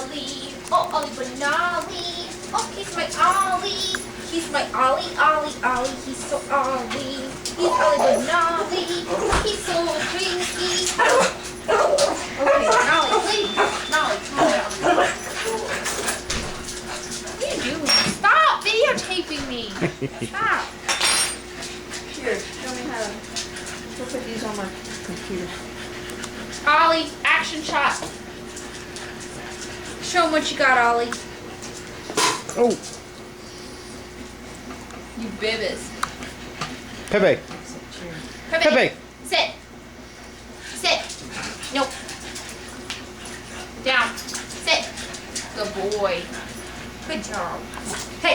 Ollie. Oh, Ollie Benali. Oh, he's my Ollie. He's my Ollie, Ollie, Ollie. He's so Ollie. He's Ollie Benali. He's so drinky. Okay, Nolly, please. Nolly, calm down. What are you doing? Stop videotaping me. Stop. Here, show me how to put these on my computer. Ollie, action shot. Show him what you got, Ollie. Oh, You bibbis. Pepe. Pepe. Sit. Sit. Nope. Down. Sit. Good boy. Good job. Hey.